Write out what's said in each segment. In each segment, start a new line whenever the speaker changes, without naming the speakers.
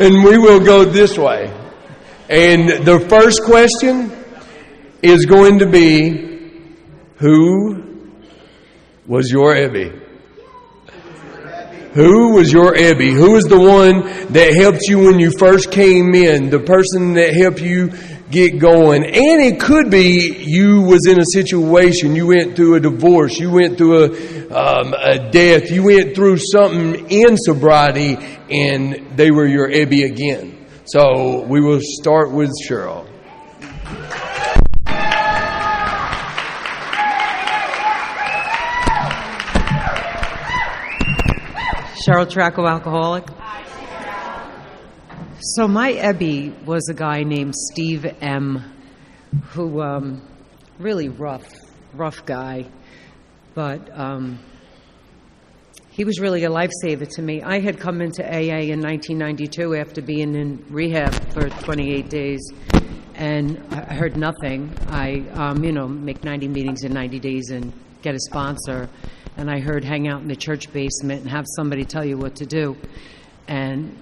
And we will go this way. And the first question is going to be, who was your Ebby? Who was your Ebby? Who was the one that helped you when you first came in? The person that helped you get going. And it could be you was in a situation, you went through a divorce, you went through a death, you went through something in sobriety, and they were your Ebby again. So we will start with Cheryl.
Cheryl Tracco, alcoholic. So my Ebby was a guy named Steve M., who really rough guy, but he was really a lifesaver to me. I had come into AA in 1992 after being in rehab for 28 days, and I heard nothing. I, make 90 meetings in 90 days and get a sponsor. And I heard hang out in the church basement and have somebody tell you what to do. And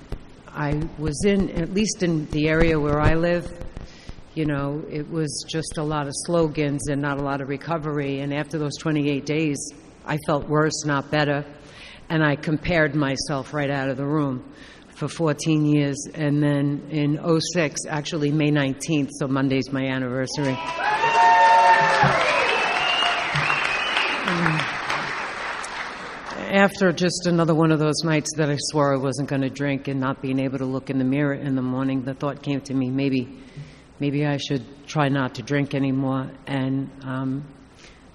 I was at least in the area where I live, it was just a lot of slogans and not a lot of recovery. And after those 28 days, I felt worse, not better. And I compared myself right out of the room for 14 years. And then in 2006, actually May 19th, so Monday's my anniversary. After just another one of those nights that I swore I wasn't going to drink and not being able to look in the mirror in the morning, the thought came to me, maybe I should try not to drink anymore. And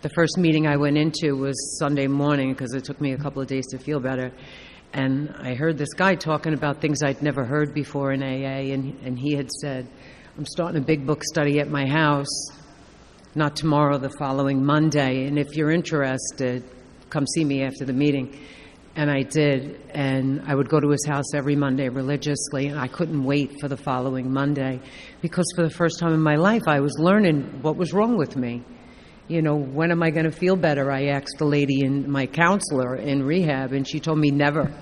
the first meeting I went into was Sunday morning because it took me a couple of days to feel better. And I heard this guy talking about things I'd never heard before in AA, and he had said, I'm starting a big book study at my house, not tomorrow, the following Monday, and if you're interested, come see me after the meeting. And I did, and I would go to his house every Monday religiously, and I couldn't wait for the following Monday because for the first time in my life I was learning what was wrong with me. When am I going to feel better? I asked the lady, my counselor in rehab, and she told me never.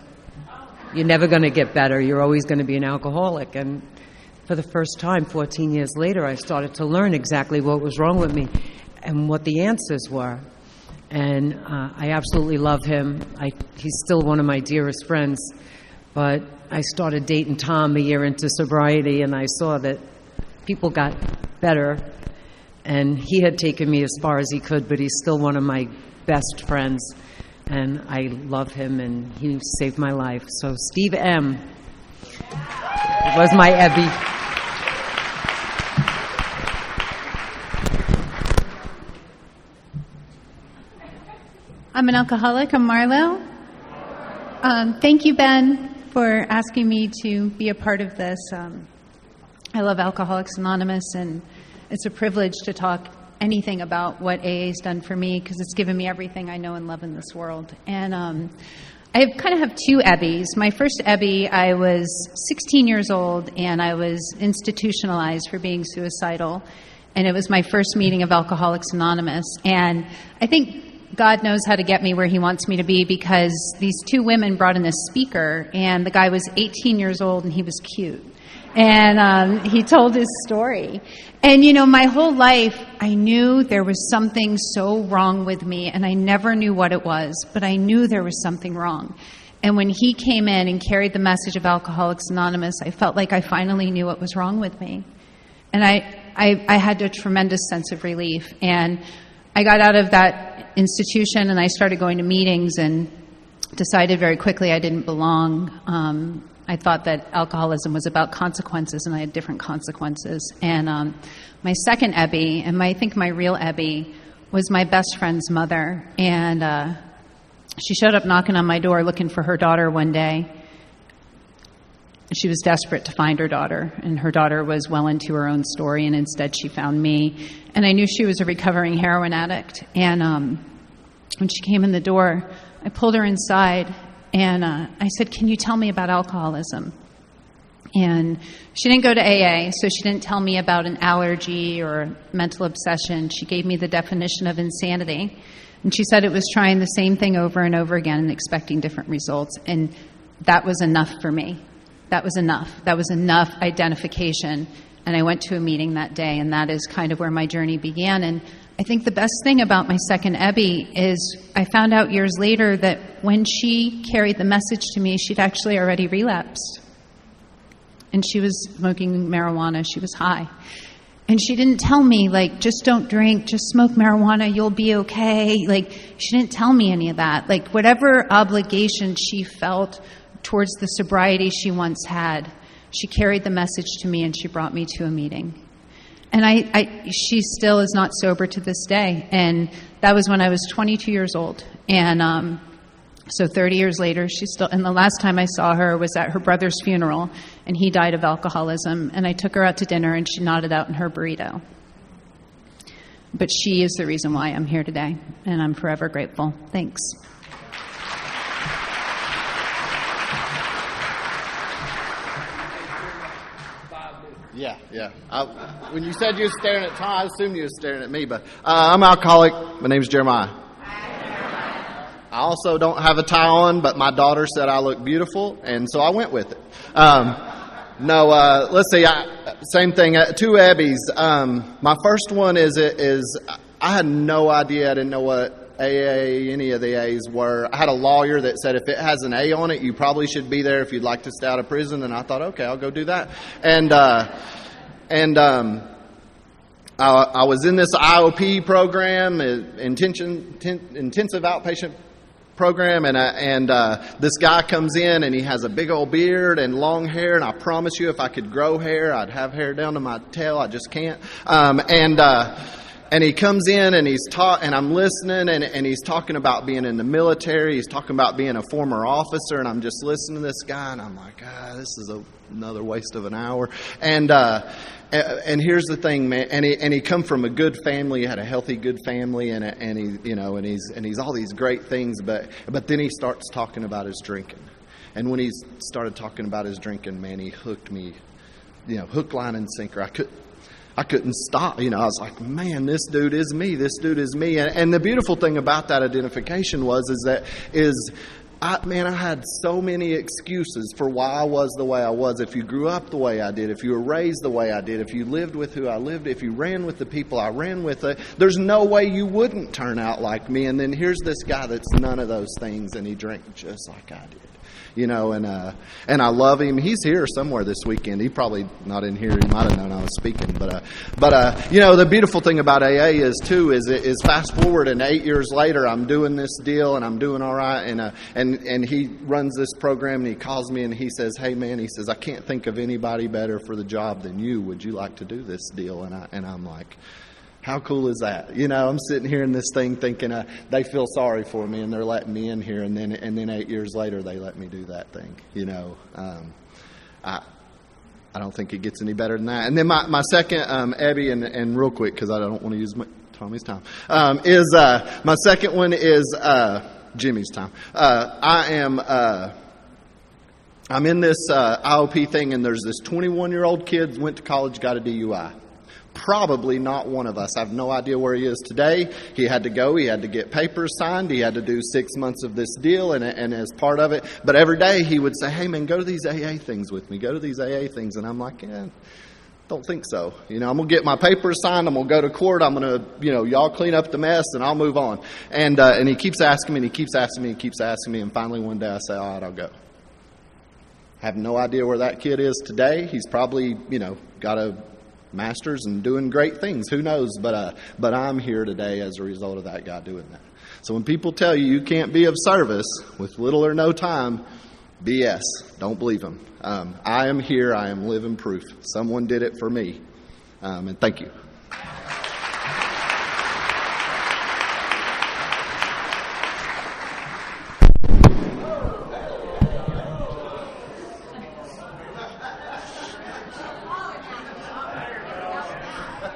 You're never going to get better. You're always going to be an alcoholic. And for the first time, 14 years later, I started to learn exactly what was wrong with me and what the answers were. And I absolutely love him. He's still one of my dearest friends. But I started dating Tom a year into sobriety, and I saw that people got better. And he had taken me as far as he could, but he's still one of my best friends. And I love him, and he saved my life. So Steve M. was my Ebby.
I'm an alcoholic. I'm Marlo. Thank you, Ben, for asking me to be a part of this. I love Alcoholics Anonymous, and it's a privilege to talk anything about what AA's done for me because it's given me everything I know and love in this world. And I kind of have two Ebbies. My first Ebby, I was 16 years old, and I was institutionalized for being suicidal. And it was my first meeting of Alcoholics Anonymous. And I think God knows how to get me where he wants me to be because these two women brought in this speaker, and the guy was 18 years old, and he was cute. And he told his story. And, my whole life, I knew there was something so wrong with me, and I never knew what it was, but I knew there was something wrong. And when he came in and carried the message of Alcoholics Anonymous, I felt like I finally knew what was wrong with me. And I had a tremendous sense of relief. And I got out of that institution, and I started going to meetings and decided very quickly I didn't belong. I thought that alcoholism was about consequences, and I had different consequences. And my second Ebby, and I think my real Ebby, was my best friend's mother. And she showed up knocking on my door looking for her daughter one day. She was desperate to find her daughter, and her daughter was well into her own story, and instead she found me. And I knew she was a recovering heroin addict. And when she came in the door, I pulled her inside, and I said, "Can you tell me about alcoholism?" And she didn't go to AA, so she didn't tell me about an allergy or a mental obsession. She gave me the definition of insanity. And she said it was trying the same thing over and over again and expecting different results. And that was enough for me. that was enough. That was enough identification. And I went to a meeting that day, and that is kind of where my journey began. And I think the best thing about my second Ebby is I found out years later that when she carried the message to me, she'd actually already relapsed. And she was smoking marijuana. She was high. And she didn't tell me, like, just don't drink, just smoke marijuana, you'll be okay. Like, she didn't tell me any of that. Like, whatever obligation she felt towards the sobriety she once had, she carried the message to me and she brought me to a meeting. And she still is not sober to this day. And that was when I was 22 years old. And so 30 years later, she's still, and the last time I saw her was at her brother's funeral, and he died of alcoholism. And I took her out to dinner, and she nodded out in her burrito. But she is the reason why I'm here today, and I'm forever grateful. Thanks.
Yeah. When you said you were staring at Tom, I assumed you were staring at me. But I'm alcoholic. My name's Jeremiah. I also don't have a tie on, but my daughter said I look beautiful, and so I went with it. Let's see. Same thing. 2 Ebbies. My first one is I had no idea. I didn't know what AA, any of the A's were. I had a lawyer that said if it has an A on it, you probably should be there if you'd like to stay out of prison. And I thought, okay, I'll go do that. I was in this IOP program, intensive outpatient program, and this guy comes in and he has a big old beard and long hair, and I promise you if I could grow hair, I'd have hair down to my tail. I just can't. And he comes in and and I'm listening, and he's talking about being in the military. He's talking about being a former officer, and I'm just listening to this guy, and I'm like, this is another waste of an hour. And here's the thing, man. And he come from a good family. He had a healthy, good family, and he's all these great things. But then he starts talking about his drinking, and when he started talking about his drinking, man, he hooked me, hook, line, and sinker. I couldn't stop. I was like, man, this dude is me. This dude is me. And the beautiful thing about that identification I had so many excuses for why I was the way I was. If you grew up the way I did, if you were raised the way I did, if you lived with who I lived, if you ran with the people I ran with, there's no way you wouldn't turn out like me. And then here's this guy that's none of those things, and he drank just like I did. And I love him. He's here somewhere this weekend. He probably not in here. He might have known I was speaking. But the beautiful thing about AA is fast forward, and 8 years later, I'm doing this deal and I'm doing all right. And he runs this program, and he calls me and he says, "Hey man," he says, "I can't think of anybody better for the job than you. Would you like to do this deal?" And I'm like, how cool is that? I'm sitting here in this thing thinking they feel sorry for me and they're letting me in here, and then 8 years later they let me do that thing. I don't think it gets any better than that. And then my second Ebby, and real quick because I don't want to use Tommy's time, is my second one is Jimmy's time. I'm in this IOP thing, and there's this 21-year-old kid went to college, got a DUI. Probably not one of us. I have no idea where he is today. He had to go. He had to get papers signed. He had to do 6 months of this deal, and as part of it. But every day he would say, "Hey, man, go to these AA things with me. Go to these AA things." And I'm like, don't think so. I'm going to get my papers signed. I'm going to go to court. I'm going to, y'all clean up the mess, and I'll move on. And he keeps asking me, and he keeps asking me, and keeps asking me. And finally one day I say, all right, I'll go. I have no idea where that kid is today. He's probably, got a master's and doing great things. Who knows? But I'm here today as a result of that guy doing that. So when people tell you can't be of service with little or no time, BS. Don't believe them. I am here. I am living proof. Someone did it for me. And thank you.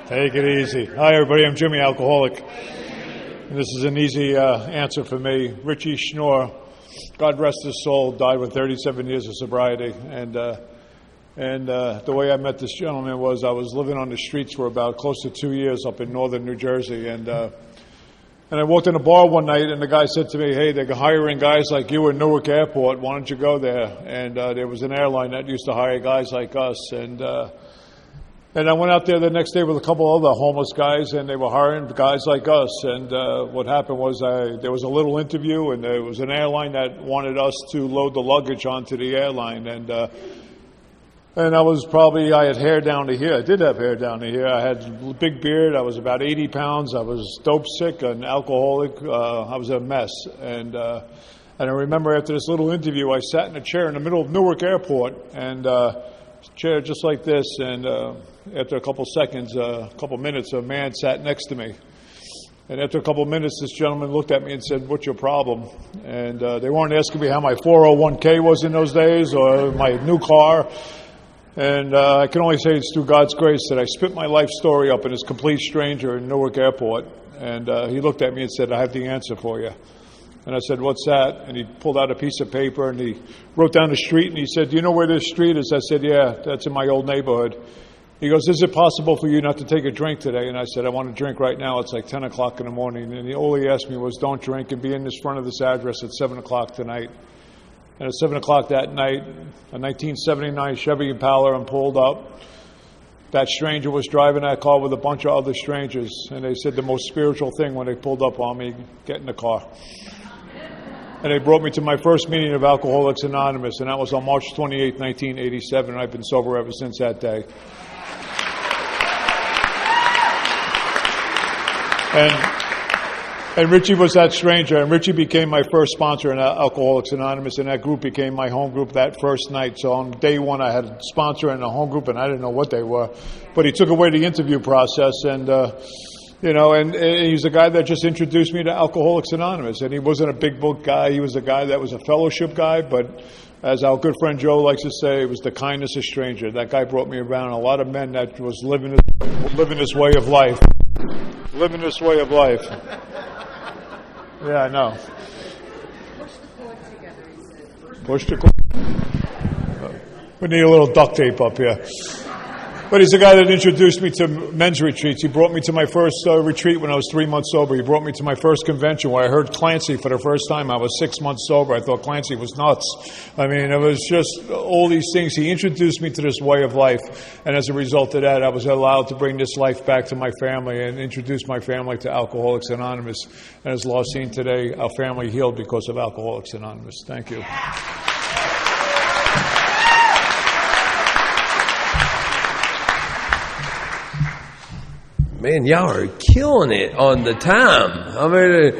Take it easy. Hi, everybody. I'm Jimmy, alcoholic. And this is an easy answer for me. Richie Schnorr, God rest his soul, died with 37 years of sobriety. And the way I met this gentleman was I was living on the streets for about close to 2 years up in northern New Jersey. And And I walked in a bar one night, and the guy said to me, "Hey, they're hiring guys like you at Newark Airport. Why don't you go there?" And there was an airline that used to hire guys like us. And I went out there the next day with a couple other homeless guys, and they were hiring guys like us. And what happened was there was a little interview, and there was an airline that wanted us to load the luggage onto the airline. And I had hair down to here. I did have hair down to here. I had a big beard. I was about 80 pounds. I was dope sick, an alcoholic. I was a mess. And I remember after this little interview, I sat in a chair in the middle of Newark Airport, and chair just like this. And after a couple seconds, a couple minutes, a man sat next to me. And after a couple of minutes, this gentleman looked at me and said, "What's your problem?" And they weren't asking me how my 401k was in those days or my new car. And I can only say it's through God's grace that I spit my life story up in this complete stranger in Newark Airport. And he looked at me and said, "I have the answer for you." And I said, "What's that?" And he pulled out a piece of paper and he wrote down the street and he said, "Do you know where this street is?" I said, "Yeah, that's in my old neighborhood." He goes, "Is it possible for you not to take a drink today?" And I said, "I want to drink right now. It's like 10 o'clock in the morning." And all he asked me was, "Don't drink and be in this front of this address at 7 o'clock tonight." And at 7 o'clock that night, a 1979 Chevy Impala pulled up. That stranger was driving that car with a bunch of other strangers. And they said the most spiritual thing when they pulled up on me, "Get in the car." And they brought me to my first meeting of Alcoholics Anonymous. And that was on March 28, 1987. And I've been sober ever since that day. And Richie was that stranger, and Richie became my first sponsor in Alcoholics Anonymous, and that group became my home group that first night. So on day one, I had a sponsor and a home group, and I didn't know what they were. But he took away the interview process, and he's the guy that just introduced me to Alcoholics Anonymous. And he wasn't a big book guy. He was a guy that was a fellowship guy, but as our good friend Joe likes to say, it was the kindness of stranger. That guy brought me around a lot of men that was living this way of life. Living this way of life. Yeah, I know. Push the cord. We need a little duct tape up here. But he's the guy that introduced me to men's retreats. He brought me to my first retreat when I was 3 months sober. He brought me to my first convention where I heard Clancy for the first time. I was 6 months sober. I thought Clancy was nuts. I mean, it was just all these things. He introduced me to this way of life. And as a result of that, I was allowed to bring this life back to my family and introduce my family to Alcoholics Anonymous. And as Law seen today, our family healed because of Alcoholics Anonymous. Thank you.
Man, y'all are killing it on the time. I mean,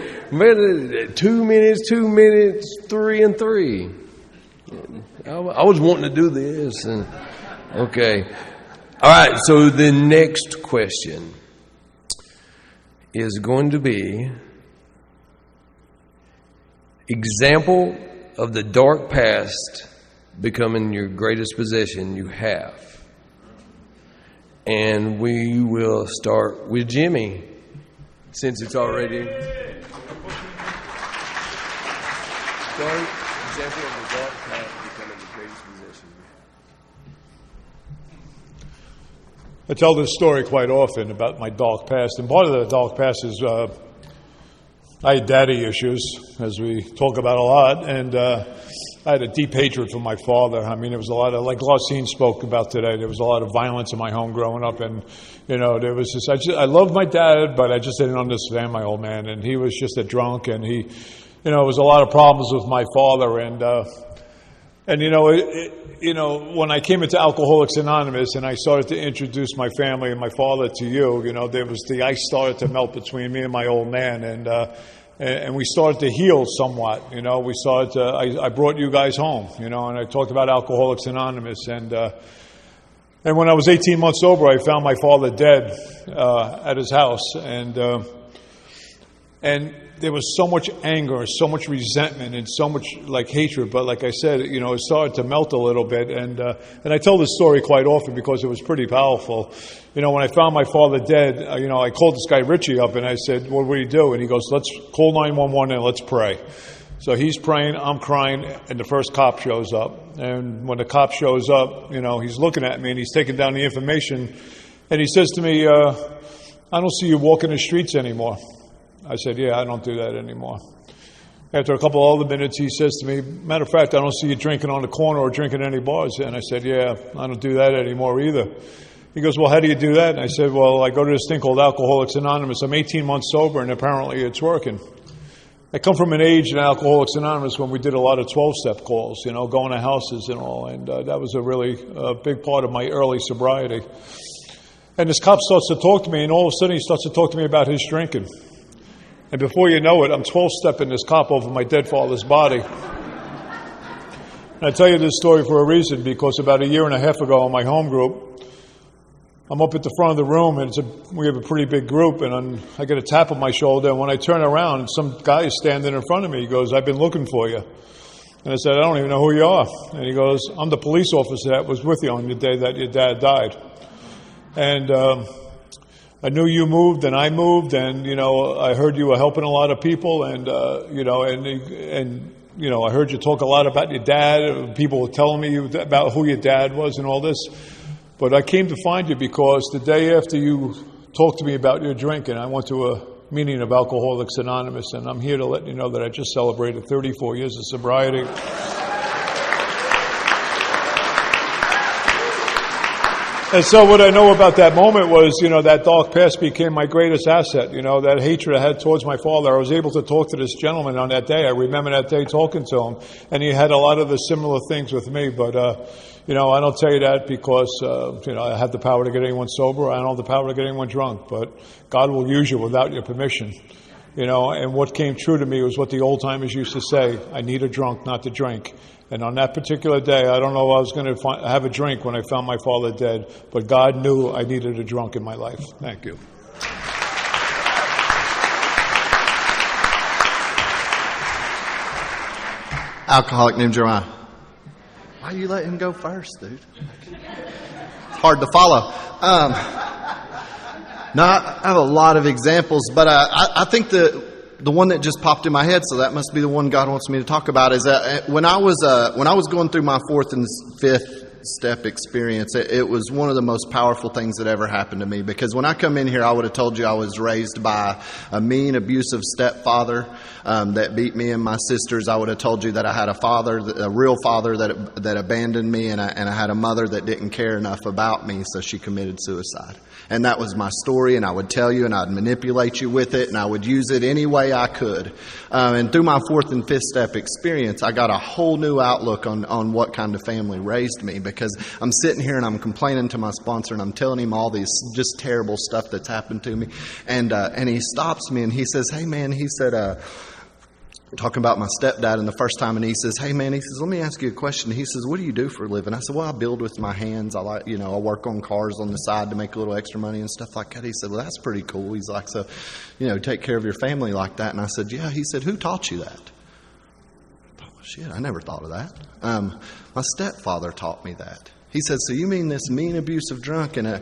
2 minutes, 2 minutes, 3 and 3. I was wanting to do this. Okay. All right, so the next question is going to be example of the dark past becoming your greatest possession you have. And we will start with Jimmy, since it's already. Example of the dark past becoming the greatest possession.
I tell this story quite often about my dark past, and part of the dark past is I had daddy issues, as we talk about a lot, and I had a deep hatred for my father. I mean, there was a lot of, like Lassine spoke about today, there was a lot of violence in my home growing up. And, there was this, I loved my dad, but I just didn't understand my old man. And he was just a drunk, and he, there was a lot of problems with my father. When I came into Alcoholics Anonymous and I started to introduce my family and my father to you, there was the ice started to melt between me and my old man. And we started to heal somewhat, we started to, I brought you guys home, and I talked about Alcoholics Anonymous. And when I was 18 months sober, I found my father dead at his house. And there was so much anger, so much resentment, and so much hatred. But like I said, it started to melt a little bit. And I tell this story quite often because it was pretty powerful. When I found my father dead, I called this guy Richie up and I said, "What do you do?" And he goes, "Let's call 911 and let's pray." So he's praying, I'm crying, and the first cop shows up. And when the cop shows up, he's looking at me and he's taking down the information. And he says to me, "I don't see you walking the streets anymore." I said, yeah, I don't do that anymore. After a couple other minutes, he says to me, matter of fact, I don't see you drinking on the corner or drinking any bars. And I said, yeah, I don't do that anymore either. He goes, well, how do you do that? And I said, well, I go to this thing called Alcoholics Anonymous. I'm 18 months sober, and apparently it's working. I come from an age in Alcoholics Anonymous when we did a lot of 12-step calls, going to houses and all. And that was a really big part of my early sobriety. And this cop starts to talk to me, and all of a sudden he starts to talk to me about his drinking. And before you know it, I'm 12-stepping this cop over my dead father's body. And I tell you this story for a reason, because about a year and a half ago in my home group, I'm up at the front of the room, and we have a pretty big group, and I get a tap on my shoulder, and when I turn around, some guy is standing in front of me. He goes, I've been looking for you. And I said, I don't even know who you are. And he goes, I'm the police officer that was with you on the day that your dad died. And I knew you moved, and I moved, and I heard you were helping a lot of people, and I heard you talk a lot about your dad. People were telling me about who your dad was and all this. But I came to find you because the day after you talked to me about your drinking, I went to a meeting of Alcoholics Anonymous, and I'm here to let you know that I just celebrated 34 years of sobriety. And so what I know about that moment was, that dark past became my greatest asset. That hatred I had towards my father. I was able to talk to this gentleman on that day. I remember that day talking to him, and he had a lot of the similar things with me. But, I don't tell you that because, I have the power to get anyone sober. I don't have the power to get anyone drunk. But God will use you without your permission. And what came true to me was what the old timers used to say, I need a drunk not to drink. And on that particular day, I don't know if I was going to have a drink when I found my father dead, but God knew I needed a drunk in my life. Thank you.
Alcoholic named Jeremiah. Why you let him go first, dude? It's hard to follow. No, I have a lot of examples, but I think the one that just popped in my head, so that must be the one God wants me to talk about, is that when I was going through my fourth and fifth step experience, it was one of the most powerful things that ever happened to me. Because when I come in here, I would have told you I was raised by a mean, abusive stepfather that beat me and my sisters. I would have told you that I had a real father that abandoned me, and I had a mother that didn't care enough about me, so she committed suicide. And that was my story, and I would tell you, and I'd manipulate you with it, and I would use it any way I could. And through my fourth and fifth step experience, I got a whole new outlook on what kind of family raised me, because I'm sitting here and I'm complaining to my sponsor, and I'm telling him all these just terrible stuff that's happened to me. And he stops me and he says, hey man, he said, talking about my stepdad and the first time, and he says, hey man, he says, let me ask you a question. He says, what do you do for a living? I said, well, I build with my hands. I work on cars on the side to make a little extra money and stuff like that. He said, well, that's pretty cool. He's like, so, take care of your family like that. And I said, yeah. He said, who taught you that? Oh, shit, I never thought of that. My stepfather taught me that. He said, so you mean this mean, abusive drunk? And I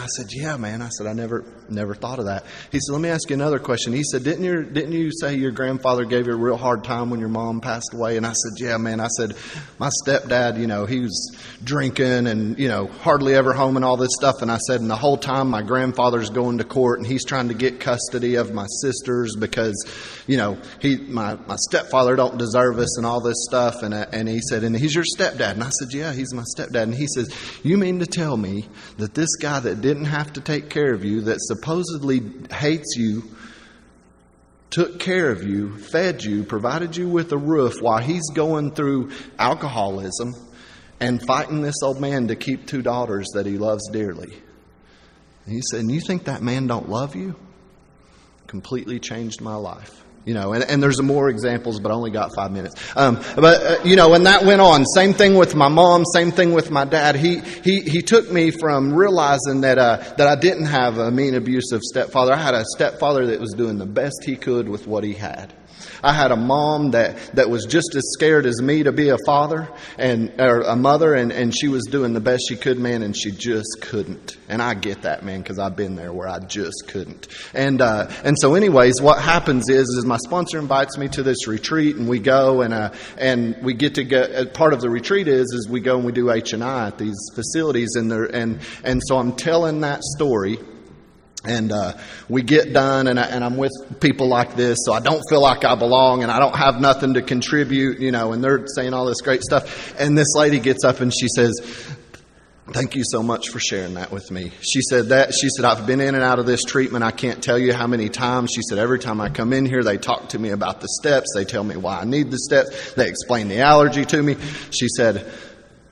said, yeah, man. I said, I never thought of that. He said, let me ask you another question. He said, didn't you say your grandfather gave you a real hard time when your mom passed away? And I said, yeah, man. I said, my stepdad, he was drinking and, hardly ever home and all this stuff. And I said, and the whole time my grandfather's going to court and he's trying to get custody of my sisters because, my stepfather don't deserve us and all this stuff. And he said, and he's your stepdad? And I said, yeah, he's my stepdad. And he says, you mean to tell me that this guy that didn't have to take care of you, that supposedly hates you, took care of you, fed you, provided you with a roof while he's going through alcoholism and fighting this old man to keep two daughters that he loves dearly? And he said, and you think that man don't love you? Completely changed my life. And there's more examples, but I only got 5 minutes. And that went on. Same thing with my mom. Same thing with my dad. He took me from realizing that I didn't have a mean, abusive stepfather. I had a stepfather that was doing the best he could with what he had. I had a mom that was just as scared as me to be a father or a mother, and she was doing the best she could, man, and she just couldn't. And I get that, man, because I've been there where I just couldn't. And so anyways, what happens is my sponsor invites me to this retreat, and we go and we get to go. Part of the retreat is we go and we do H&I at these facilities, and so I'm telling that story. And we get done, and I'm with people like this, so I don't feel like I belong, and I don't have nothing to contribute, and they're saying all this great stuff. And this lady gets up and she says, "Thank you so much for sharing that with me." She said, "I've been in and out of this treatment. I can't tell you how many times." She said, "Every time I come in here, they talk to me about the steps. They tell me why I need the steps. They explain the allergy to me." She said,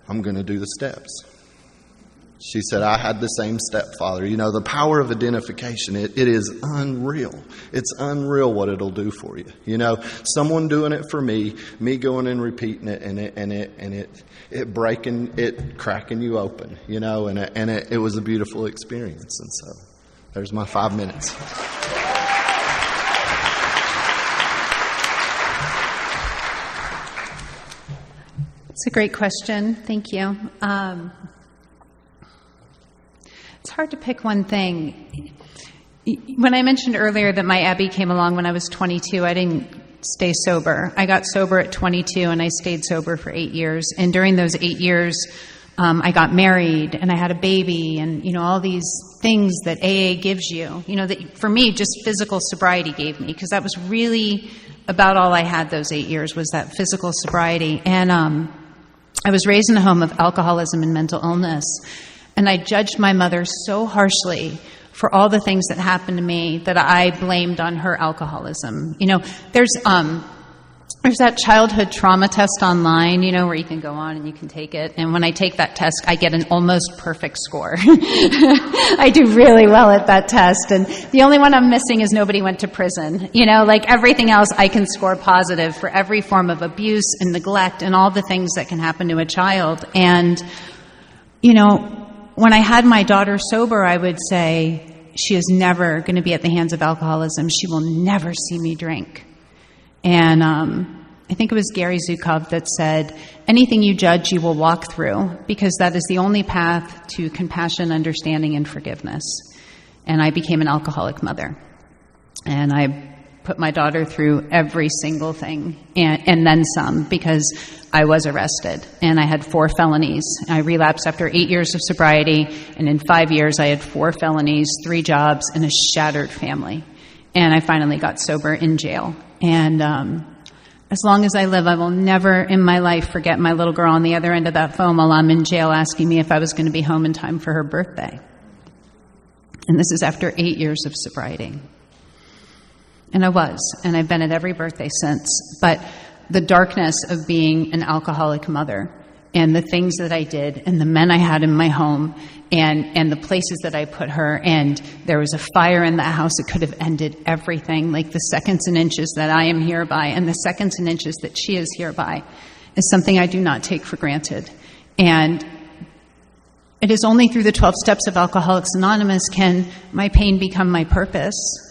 "I'm going to do the steps." She said, "I had the same stepfather." The power of identification, it is unreal. It's unreal what it'll do for you. Someone doing it for me going and repeating it, it cracking you open, and it was a beautiful experience. And so there's my 5 minutes.
It's a great question. Thank you. It's hard to pick one thing. When I mentioned earlier that my Abby came along when I was 22, I didn't stay sober. I got sober at 22, and I stayed sober for 8 years. And during those 8 years, I got married, and I had a baby, and all these things that AA gives you. That for me, just physical sobriety gave me, because that was really about all I had those 8 years was that physical sobriety. And I was raised in a home of alcoholism and mental illness. And I judged my mother so harshly for all the things that happened to me that I blamed on her alcoholism. There's that childhood trauma test online, where you can go on and you can take it. And when I take that test, I get an almost perfect score. I do really well at that test. And the only one I'm missing is nobody went to prison. Like everything else, I can score positive for every form of abuse and neglect and all the things that can happen to a child. And, when I had my daughter sober, I would say, she is never going to be at the hands of alcoholism. She will never see me drink. And I think it was Gary Zukov that said, anything you judge, you will walk through, because that is the only path to compassion, understanding, and forgiveness. And I became an alcoholic mother. And I put my daughter through every single thing, and then some, because I was arrested, and I had 4 felonies. I relapsed after 8 years of sobriety, and in 5 years I had 4 felonies, 3 jobs, and a shattered family. And I finally got sober in jail. And as long as I live, I will never in my life forget my little girl on the other end of that phone while I'm in jail asking me if I was going to be home in time for her birthday. And this is after 8 years of sobriety. And I was, and I've been at every birthday since. But the darkness of being an alcoholic mother, and the things that I did, and the men I had in my home, and the places that I put her, and there was a fire in the house that could have ended everything, like the seconds and inches that I am here by, and the seconds and inches that she is here by, is something I do not take for granted. And it is only through the 12 steps of Alcoholics Anonymous can my pain become my purpose.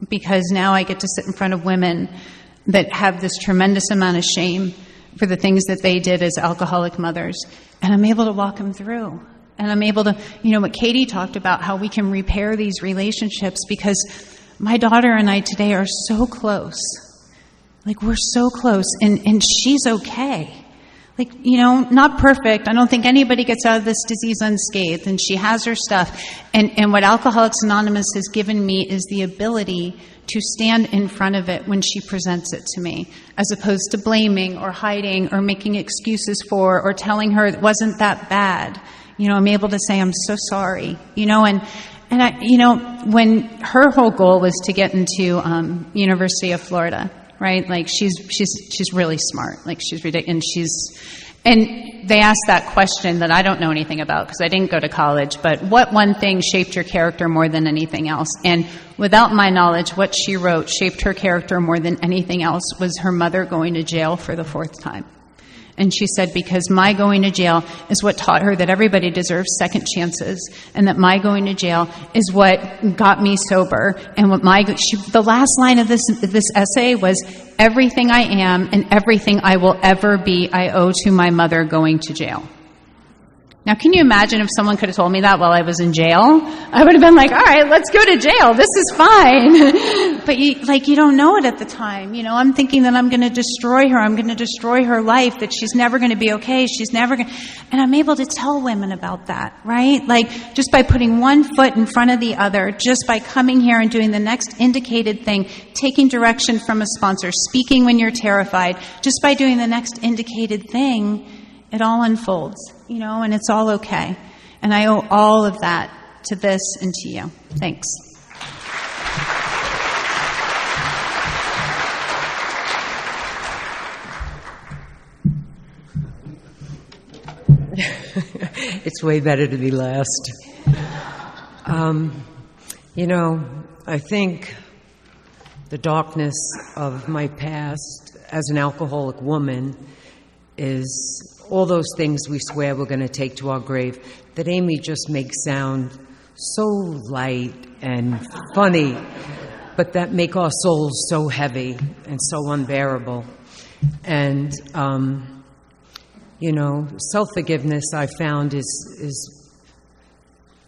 Because now I get to sit in front of women that have this tremendous amount of shame for the things that they did as alcoholic mothers. And I'm able to walk them through. And I'm able to, what Katie talked about, how we can repair these relationships, because my daughter and I today are so close. Like, we're so close, and she's okay. Like, not perfect. I don't think anybody gets out of this disease unscathed, and she has her stuff. And what Alcoholics Anonymous has given me is the ability to stand in front of it when she presents it to me, as opposed to blaming or hiding or making excuses for or telling her it wasn't that bad. I'm able to say, I'm so sorry. And I, when her whole goal was to get into University of Florida, right? Like, she's really smart. Like, she's ridiculous. And they asked that question that I don't know anything about because I didn't go to college, but what one thing shaped your character more than anything else? And without my knowledge, what she wrote shaped her character more than anything else was her mother going to jail for the 4th time. And she said, because my going to jail is what taught her that everybody deserves second chances, and that my going to jail is what got me sober. And what the last line of this essay was, everything I am and everything I will ever be, I owe to my mother going to jail. Now, can you imagine if someone could have told me that while I was in jail? I would have been like, all right, let's go to jail. This is fine. But you don't know it at the time. I'm thinking that I'm going to destroy her. I'm going to destroy her life, that she's never going to be okay. She's never going to... And I'm able to tell women about that, right? Like, just by putting one foot in front of the other, just by coming here and doing the next indicated thing, taking direction from a sponsor, speaking when you're terrified, just by doing the next indicated thing, it all unfolds, and it's all okay. And I owe all of that to this and to you. Thanks.
It's way better to be last. I think the darkness of my past as an alcoholic woman is all those things we swear we're going to take to our grave that Amy just makes sound so light and funny, but that make our souls so heavy and so unbearable. And, self-forgiveness I found is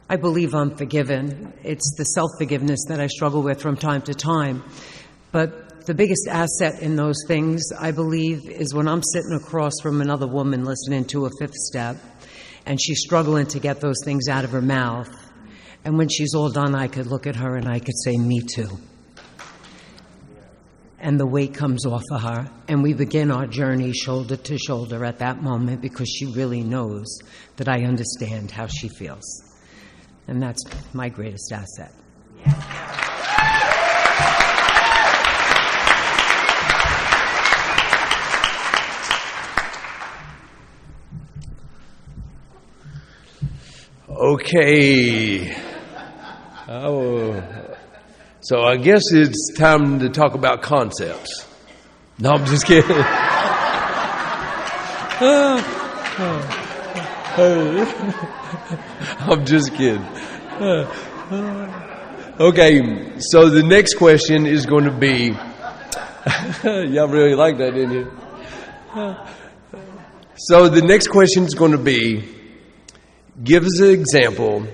I believe I'm forgiven. It's the self-forgiveness that I struggle with from time to time. But the biggest asset in those things, I believe, is when I'm sitting across from another woman listening to a fifth step, and she's struggling to get those things out of her mouth. And when she's all done, I could look at her and I could say, me too. And the weight comes off of her, and we begin our journey shoulder to shoulder at that moment, because she really knows that I understand how she feels. And that's my greatest asset.
Okay. So I guess it's time to talk about concepts. No, I'm just kidding. I'm just kidding. Okay, so the next question is going to be... Y'all really like that, didn't you? So the next question is going to be, give us an example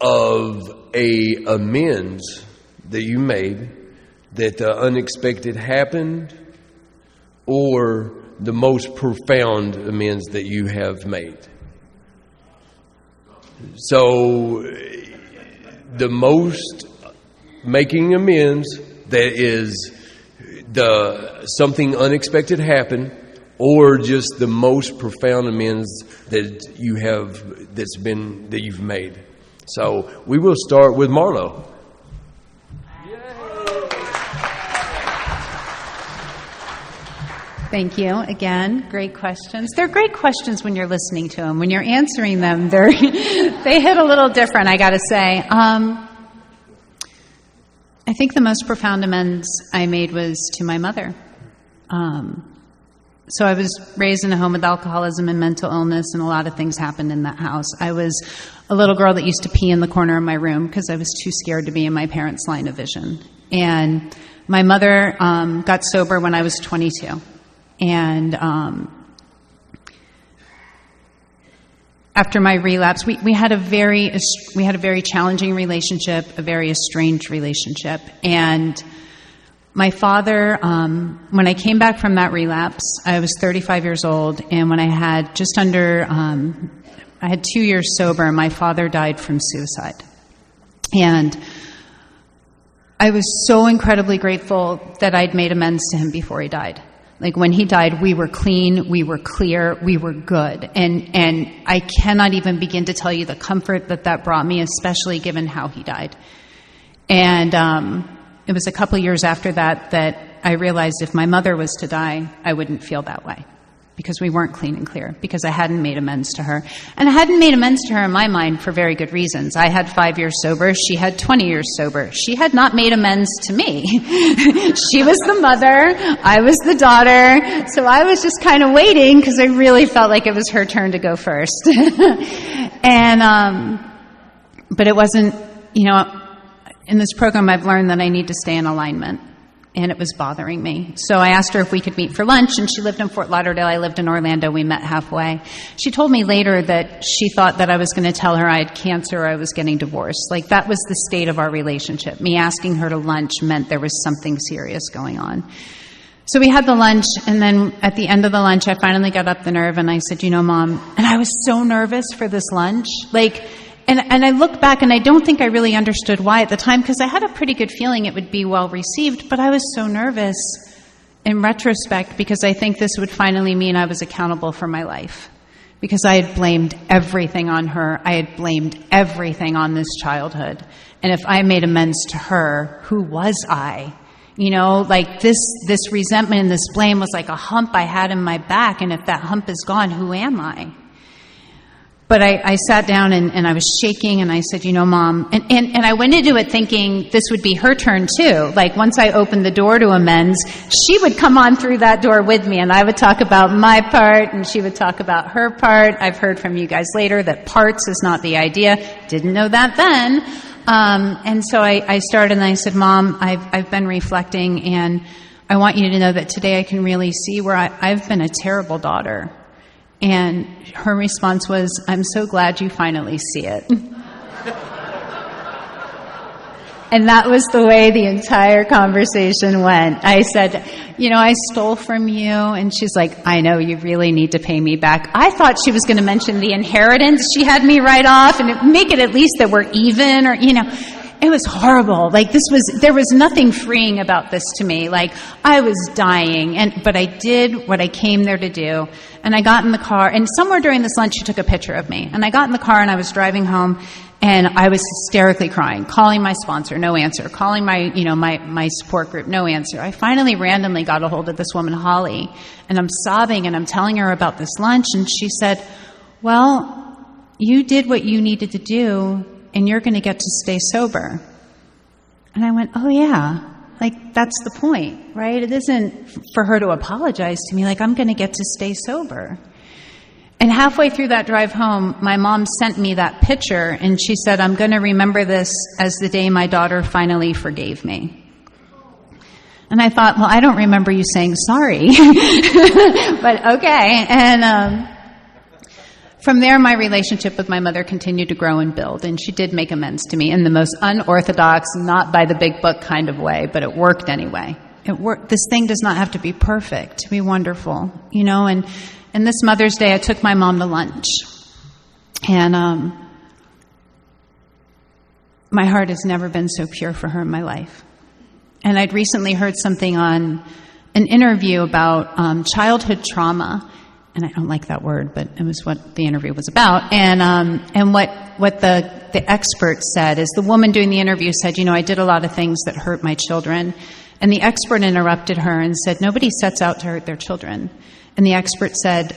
of a amends that you made, that the unexpected happened, or the most profound amends that you have made. So the most making amends, that is something unexpected happened, or just the most profound amends that you've made. So we will start with Marlo.
Thank you. Again, great questions. They're great questions when you're listening to them. When you're answering them, they hit a little different, I got to say. I think the most profound amends I made was to my mother. So I was raised in a home with alcoholism and mental illness, and a lot of things happened in that house. I was a little girl that used to pee in the corner of my room because I was too scared to be in my parents' line of vision. And my mother got sober when I was 22. And after my relapse, we had a very challenging relationship, a very estranged relationship. And my father, when I came back from that relapse, I was 35 years old, and when I had I had 2 years sober, my father died from suicide. And I was so incredibly grateful that I'd made amends to him before he died. Like, when he died, we were clean, we were clear, we were good. And I cannot even begin to tell you the comfort that brought me, especially given how he died. And it was a couple years after that I realized if my mother was to die, I wouldn't feel that way, because we weren't clean and clear, because I hadn't made amends to her. And I hadn't made amends to her in my mind for very good reasons. I had 5 years sober. She had 20 years sober. She had not made amends to me. She was the mother. I was the daughter. So I was just kind of waiting, because I really felt like it was her turn to go first. But it wasn't, in this program I've learned that I need to stay in alignment. and it was bothering me. So I asked her if we could meet for lunch, and she lived in Fort Lauderdale. I lived in Orlando. We met halfway. She told me later that she thought that I was going to tell her I had cancer or I was getting divorced. Like, that was the state of our relationship. Me asking her to lunch meant there was something serious going on. So we had the lunch, and then at the end of the lunch, I finally got up the nerve, and I said, Mom, and I was so nervous for this lunch. And I look back, and I don't think I really understood why at the time, because I had a pretty good feeling it would be well received, but I was so nervous in retrospect because I think this would finally mean I was accountable for my life. Because I had blamed everything on her. I had blamed everything on this childhood. And if I made amends to her, who was I? This resentment and this blame was like a hump I had in my back, and if that hump is gone, who am I? But I sat down and I was shaking, and I said, Mom, and I went into it thinking this would be her turn too. Like, once I opened the door to amends, she would come on through that door with me, and I would talk about my part, and she would talk about her part. I've heard from you guys later that parts is not the idea. Didn't know that then. And so I started, and I said, Mom, I've been reflecting, and I want you to know that today I can really see where I've been a terrible daughter. And her response was, I'm so glad you finally see it. And that was the way the entire conversation went. I said, I stole from you. And she's like, I know, you really need to pay me back. I thought she was going to mention the inheritance she had me write off and make it at least that we're even, or, It was horrible. There was nothing freeing about this to me. I was dying, but I did what I came there to do. And I got in the car, and somewhere during this lunch, she took a picture of me. And I got in the car, and I was driving home, and I was hysterically crying, calling my sponsor, no answer, calling my support group, no answer. I finally randomly got a hold of this woman, Holly, and I'm sobbing, and I'm telling her about this lunch, and she said, well, you did what you needed to do, and you're going to get to stay sober. And I went, oh yeah, that's the point, right? It isn't for her to apologize to me, I'm going to get to stay sober. And halfway through that drive home, my mom sent me that picture, and she said, I'm going to remember this as the day my daughter finally forgave me. And I thought, well, I don't remember you saying sorry, but okay. And from there, my relationship with my mother continued to grow and build, and she did make amends to me in the most unorthodox, not by the big book kind of way, but it worked anyway. It worked. This thing does not have to be perfect to be wonderful, And this Mother's Day, I took my mom to lunch, and my heart has never been so pure for her in my life. And I'd recently heard something on an interview about childhood trauma. And I don't like that word, but it was what the interview was about. And what the expert said is the woman doing the interview said, I did a lot of things that hurt my children. And the expert interrupted her and said, nobody sets out to hurt their children. And the expert said,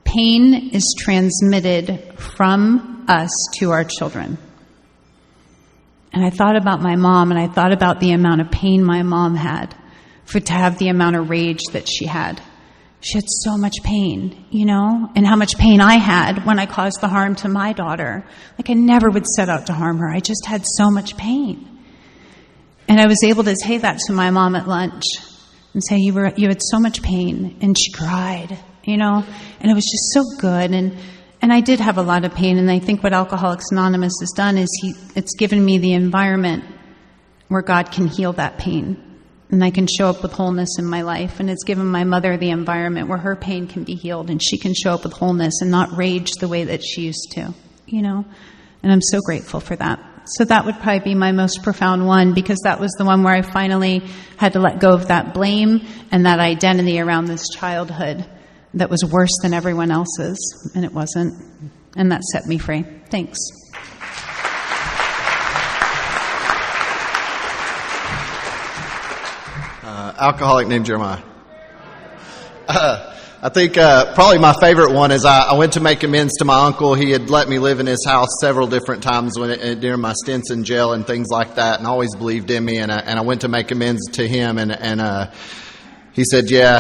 pain is transmitted from us to our children. And I thought about my mom, and I thought about the amount of pain my mom had to have the amount of rage that she had. She had so much pain, and how much pain I had when I caused the harm to my daughter. I never would set out to harm her. I just had so much pain. And I was able to say that to my mom at lunch and say, you had so much pain. And she cried, and it was just so good. And I did have a lot of pain. And I think what Alcoholics Anonymous has done is it's given me the environment where God can heal that pain. And I can show up with wholeness in my life. And it's given my mother the environment where her pain can be healed and she can show up with wholeness and not rage the way that she used to, And I'm so grateful for that. So that would probably be my most profound one, because that was the one where I finally had to let go of that blame and that identity around this childhood that was worse than everyone else's. And it wasn't. And that set me free. Thanks.
Alcoholic named Jeremiah. I think probably my favorite one is I went to make amends to my uncle. He had let me live in his house several different times during my stints in jail and things like that, and always believed in me. And I went to make amends to him, and he said, your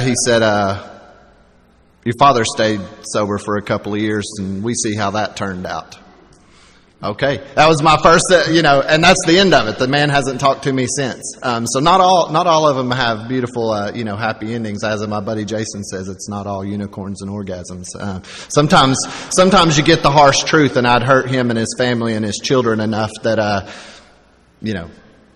father stayed sober for a couple of years, and we see how that turned out. Okay, that was my first, and that's the end of it. The man hasn't talked to me since. So not all of them have beautiful, happy endings. As my buddy Jason says, it's not all unicorns and orgasms. Sometimes you get the harsh truth, and I'd hurt him and his family and his children enough that,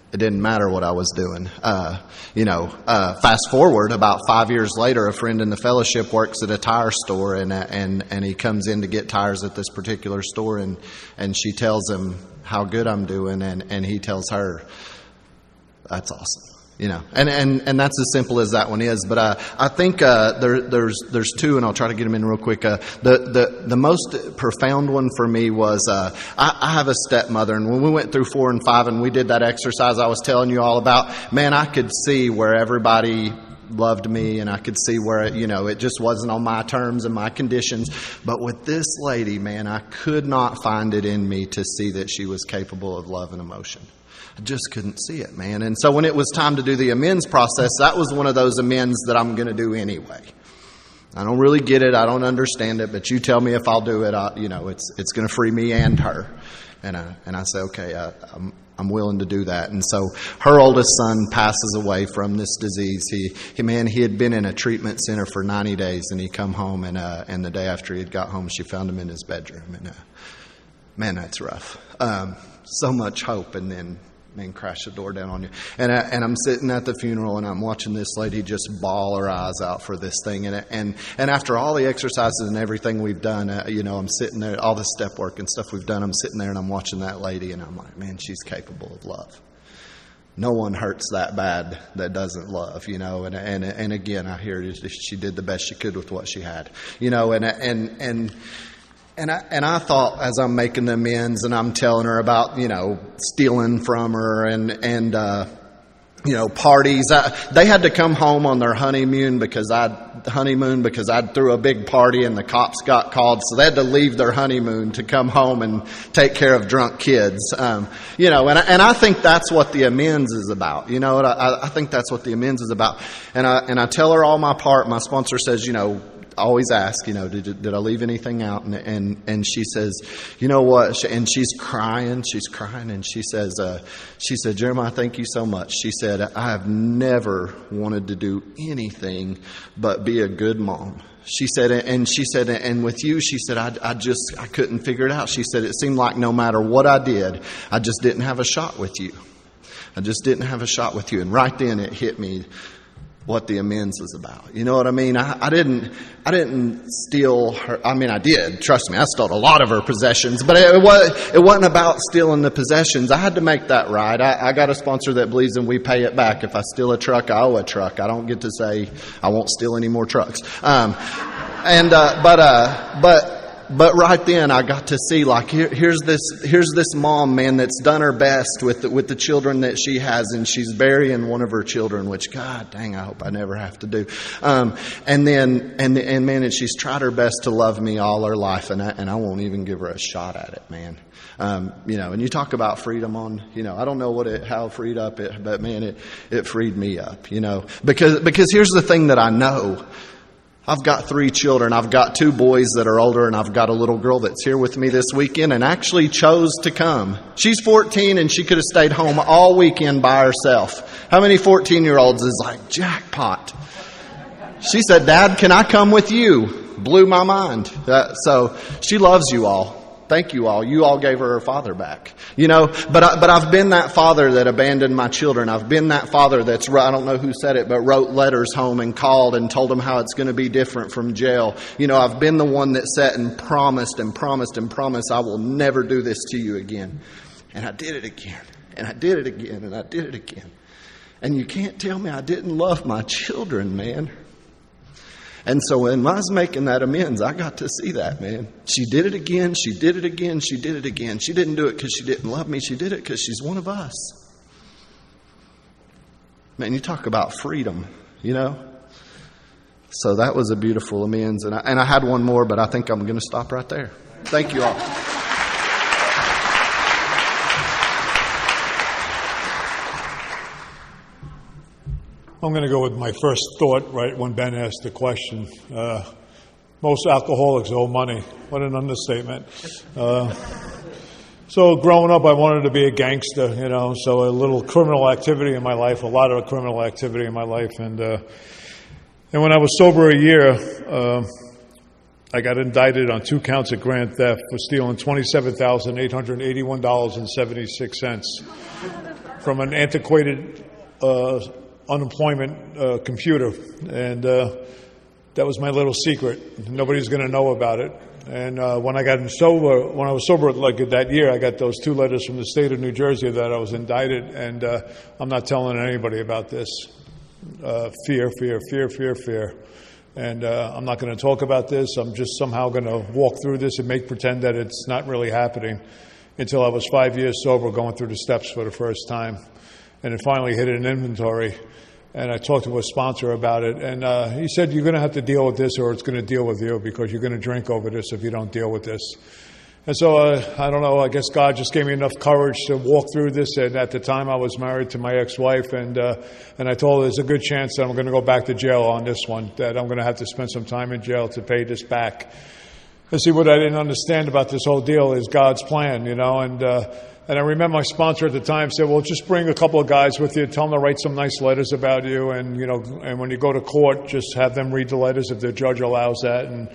it didn't matter what I was doing. Fast forward about 5 years later, a friend in the fellowship works at a tire store, and he comes in to get tires at this particular store, and she tells him how good I'm doing, and he tells her, that's awesome. And that's as simple as that one is. But I think there's two, and I'll try to get them in real quick. The most profound one for me was I have a stepmother, and when we went through 4 and 5, and we did that exercise I was telling you all about, man, I could see where everybody loved me, and I could see where it just wasn't on my terms and my conditions. But with this lady, man, I could not find it in me to see that she was capable of love and emotion. I just couldn't see it, man. And so when it was time to do the amends process, that was one of those amends that I'm going to do anyway. I don't really get it. I don't understand it. But you tell me if I'll do it, it's going to free me and her. And I say, okay, I'm willing to do that. And so her oldest son passes away from this disease. He had been in a treatment center for 90 days, and he come home, and the day after he had got home, she found him in his bedroom. And man, that's rough. So much hope, and then crash the door down on you. And I'm sitting at the funeral, and I'm watching this lady just bawl her eyes out for this thing. And after all the exercises and everything we've done, I'm sitting there, all the step work and stuff we've done, I'm sitting there and I'm watching that lady, and I'm like, man, she's capable of love. No one hurts that bad that doesn't love, and again, I hear she did the best she could with what she had, And I thought, as I'm making the amends and I'm telling her about, stealing from her and parties. They had to come home on their honeymoon because I'd threw a big party and the cops got called. So they had to leave their honeymoon to come home and take care of drunk kids. And I think that's what the amends is about. I think that's what the amends is about. And I tell her all my part. My sponsor says, always ask, did I leave anything out? And she says, you know what? And she's crying, and she said, Jeremiah, thank you so much. She said, I have never wanted to do anything but be a good mom. She said, and with you, she said, I couldn't figure it out. She said, it seemed like no matter what I did, I just didn't have a shot with you. And right then it hit me what the amends is about. You know what I mean? I didn't steal her. I mean, I did. Trust me, I stole a lot of her possessions, but it wasn't about stealing the possessions. I had to make that right. I got a sponsor that believes in we pay it back. If I steal a truck, I owe a truck. I don't get to say I won't steal any more trucks. But right then I got to see, like, here's this mom, man, that's done her best with the children that she has, and she's burying one of her children, which, God dang, I hope I never have to do. And she's tried her best to love me all her life, and I won't even give her a shot at it, man. And you talk about freedom on, I don't know how freed up it, but man, it freed me up, because here's the thing that I know. I've got 3 children. I've got 2 boys that are older, and I've got a little girl that's here with me this weekend and actually chose to come. She's 14, and she could have stayed home all weekend by herself. How many 14-year-olds is like, jackpot? She said, Dad, can I come with you? Blew my mind. So she loves you all. Thank you all. You all gave her father back. But I've been that father that abandoned my children. I've been that father that's, I don't know who said it, but wrote letters home and called and told them how it's going to be different from jail. I've been the one that sat and promised I will never do this to you again. And I did it again. And I did it again. And I did it again. And you can't tell me I didn't love my children, man. And so when I was making that amends, I got to see that, man. She did it again. She did it again. She did it again. She didn't do it because she didn't love me. She did it because she's one of us. Man, you talk about freedom, So that was a beautiful amends. And I had one more, but I think I'm going to stop right there. Thank you all.
I'm going to go with my first thought right when Ben asked the question. Most alcoholics owe money. What an understatement. So growing up, I wanted to be a gangster, so a little criminal activity in my life, a lot of criminal activity in my life. And when I was sober a year, I got indicted on 2 counts of grand theft for stealing $27,881.76 from an antiquated unemployment computer. And that was my little secret. Nobody's going to know about it. And when I was sober like that year, I got those 2 letters from the state of New Jersey that I was indicted, and I'm not telling anybody about this. Fear. And I'm not going to talk about this. I'm just somehow going to walk through this and pretend that it's not really happening until I was 5 years sober, going through the steps for the first time. And it finally hit an inventory. And I talked to a sponsor about it, and he said, you're going to have to deal with this or it's going to deal with you, because you're going to drink over this if you don't deal with this. And so, I don't know, I guess God just gave me enough courage to walk through this. And at the time, I was married to my ex-wife, and I told her there's a good chance that I'm going to go back to jail on this one, that I'm going to have to spend some time in jail to pay this back. And see, what I didn't understand about this whole deal is God's plan, and I remember my sponsor at the time said, well, just bring a couple of guys with you, tell them to write some nice letters about you, and and when you go to court, just have them read the letters if the judge allows that. And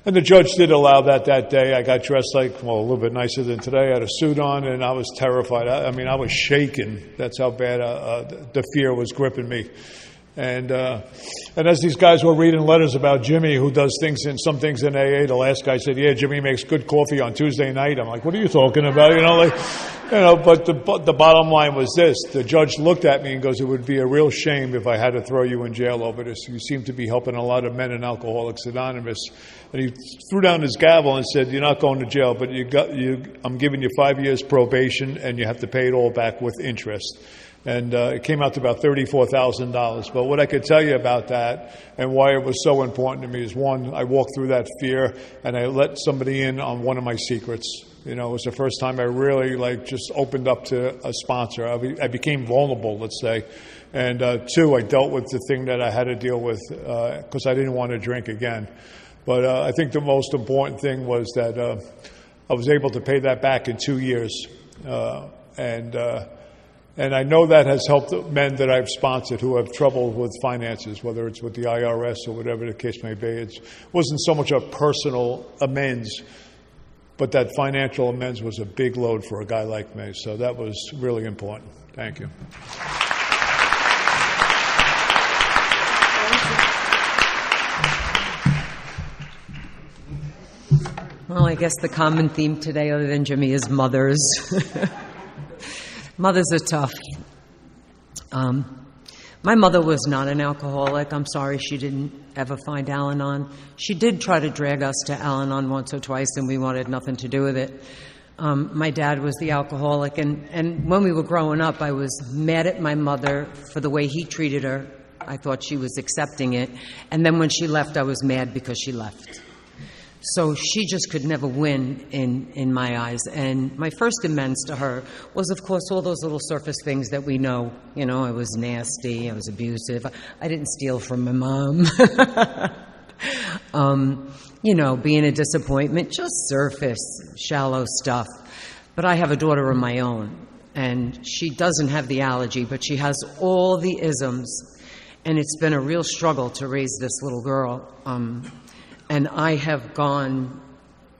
the judge did allow that day. I got dressed a little bit nicer than today. I had a suit on, and I was terrified. I was shaking. That's how bad the fear was gripping me. And as these guys were reading letters about Jimmy, who does some things in AA, the last guy said, yeah, Jimmy makes good coffee on Tuesday night. I'm like, what are you talking about? But the bottom line was this. The judge looked at me and goes, it would be a real shame if I had to throw you in jail over this. You seem to be helping a lot of men in Alcoholics Anonymous. And he threw down his gavel and said, you're not going to jail, but I'm giving you 5 years probation, and you have to pay it all back with interest. And it came out to about $34,000. But what I could tell you about that and why it was so important to me is, one, I walked through that fear and I let somebody in on one of my secrets. It was the first time I really just opened up to a sponsor. I became vulnerable, let's say. And 2, I dealt with the thing that I had to deal with because I didn't want to drink again. But I think the most important thing was that I was able to pay that back in 2 years. And I know that has helped men that I've sponsored who have trouble with finances, whether it's with the IRS or whatever the case may be. It wasn't so much a personal amends, but that financial amends was a big load for a guy like me. So that was really important. Thank you.
Well, I guess the common theme today, other than Jimmy, is mothers. Mothers are tough. My mother was not an alcoholic. I'm sorry she didn't ever find Al-Anon. She did try to drag us to Al-Anon once or twice, and we wanted nothing to do with it. My dad was the alcoholic, and when we were growing up, I was mad at my mother for the way he treated her. I thought she was accepting it. And then when she left, I was mad because she left. So she just could never win in my eyes. And my first amends to her was, of course, all those little surface things that we know. I was nasty, I was abusive, I didn't steal from my mom. Being a disappointment, just surface, shallow stuff. But I have a daughter of my own, and she doesn't have the allergy, but she has all the isms. And it's been a real struggle to raise this little girl. And I have gone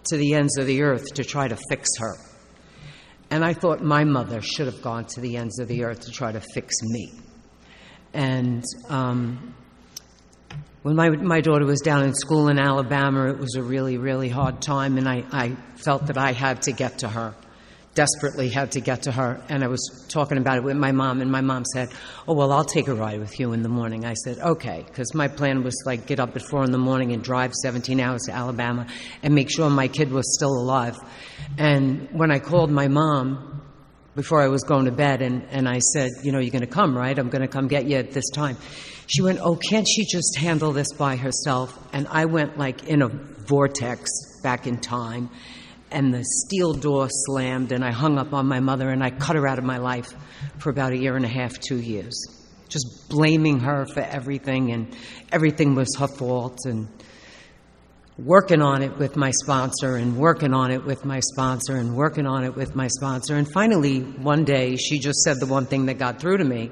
to the ends of the earth to try to fix her. And I thought my mother should have gone to the ends of the earth to try to fix me. And when my daughter was down in school in Alabama, it was a really, really hard time, and I felt that I had to get to her. Desperately had to get to her. And I was talking about it with my mom, and my mom said, oh, well, I'll take a ride with you in the morning. I said, okay, because my plan was get up at 4 a.m. and drive 17 hours to Alabama and make sure my kid was still alive. And when I called my mom before I was going to bed, and I said, you're going to come, right? I'm going to come get you at this time. She went, oh, can't she just handle this by herself? And I went in a vortex back in time. And the steel door slammed, and I hung up on my mother, and I cut her out of my life for about 1.5 years, 2 years, just blaming her for everything, and everything was her fault. And working on it with my sponsor and working on it with my sponsor and working on it with my sponsor. And finally, one day, she just said the one thing that got through to me,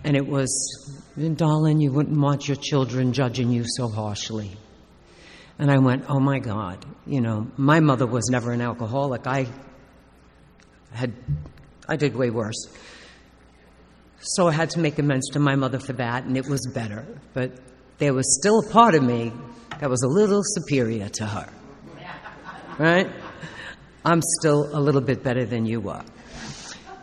and it was, darling, you wouldn't want your children judging you so harshly. And I went, oh my God, my mother was never an alcoholic. I did way worse. So I had to make amends to my mother for that, and it was better. But there was still a part of me that was a little superior to her. Right? I'm still a little bit better than you are.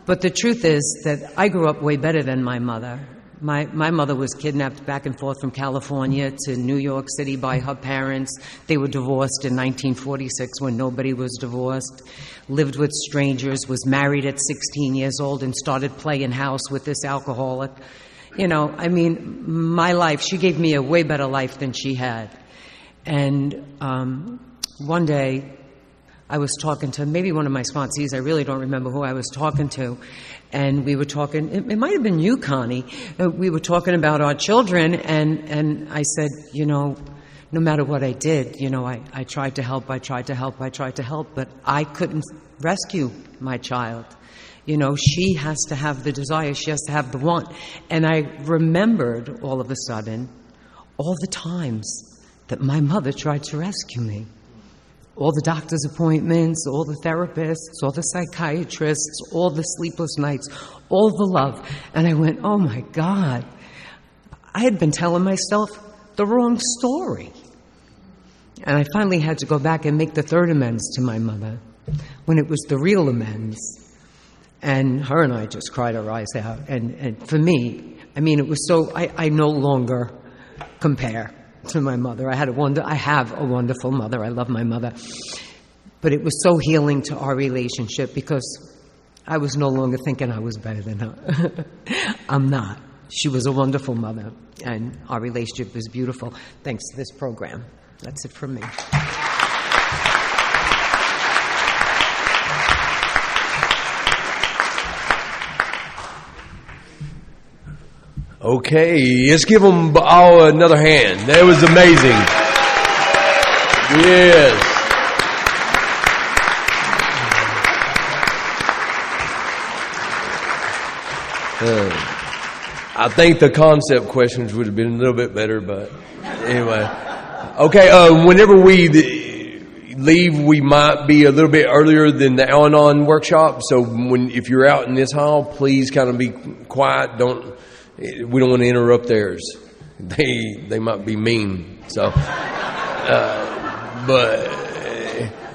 But the truth is that I grew up way better than my mother. My mother was kidnapped back and forth from California to New York City by her parents. They were divorced in 1946 when nobody was divorced, lived with strangers, was married at 16 years old, and started playing house with this alcoholic. My life, she gave me a way better life than she had. And one day, I was talking to maybe one of my sponsees. I really don't remember who I was talking to. And we were talking, it might have been you, Connie. We were talking about our children, and I said, no matter what I did, I tried to help, but I couldn't rescue my child. She has to have the desire, she has to have the want. And I remembered all of a sudden all the times that my mother tried to rescue me. All the doctor's appointments, all the therapists, all the psychiatrists, all the sleepless nights, all the love. And I went, oh my God, I had been telling myself the wrong story. And I finally had to go back and make the third amends to my mother, when it was the real amends. And her and I just cried our eyes out. And for me, it was so, I no longer compare to my mother. I have a wonderful mother. I love my mother. But it was so healing to our relationship because I was no longer thinking I was better than her. I'm not. She was a wonderful mother, and our relationship is beautiful thanks to this program. That's it from me.
Okay, let's give them all another hand. That was amazing. Yes. I think the concept questions would have been a little bit better, but anyway. Okay, whenever we leave, we might be a little bit earlier than the Al-Anon workshop. So if you're out in this hall, please kind of be quiet. We don't want to interrupt theirs. They might be mean. So,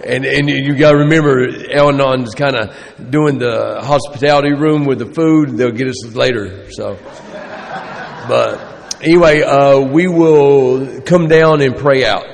and you got to remember, Al-Anon is kind of doing the hospitality room with the food. They'll get us later. So, but anyway, we will come down and pray out.